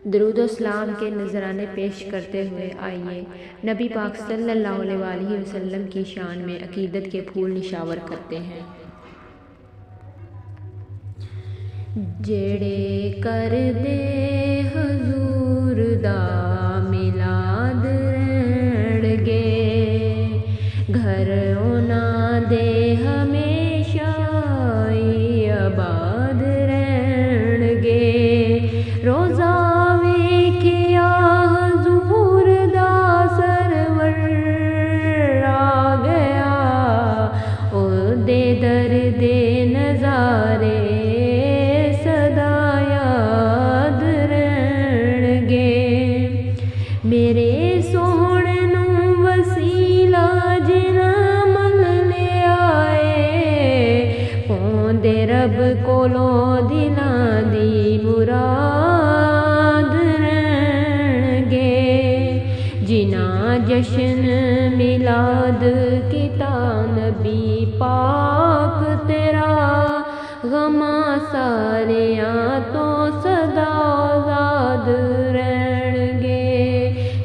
दरूद व सलाम के नजराने पेश करते हुए आइए नबी पाक सल्लल्लाहु अलैहि वसल्लम की शान में अकीदत के फूल निशावर करते हैं। जेड़े कर दे हजूर दा मिलाद रहणगे, घर उन्हां दे हमेशा ही आबाद रहणगे। रोज़ा वेखिया हजूर दा सरवर आ गया, ओदे दर दे नज़ारे सदा याद रहणगे। मेरे सोहणे नूं वसीला जिन्हां मन ले आए, पौंदे रब कोलों दिलां दी मुराद रहणगे। जिन्हां जशन मिलाद कीता नबी पाक तेरा, गमां सारियां तो सदा आज़ाद रहणगे।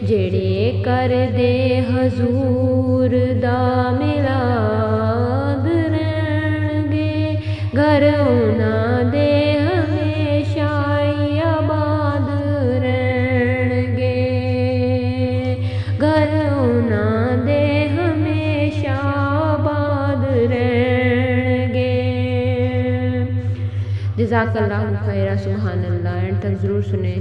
जेड़े कर दे हजूर दा मिलाद रहणगे, घर उन्हां दे हमेशा ही आबाद रहणगे। घर उन्हां दे हमेशा आबाद रहणगे। जज़ाकल्लाहु खैरा, सुभान अल्लाह। एंड तक ज़रूर सुने।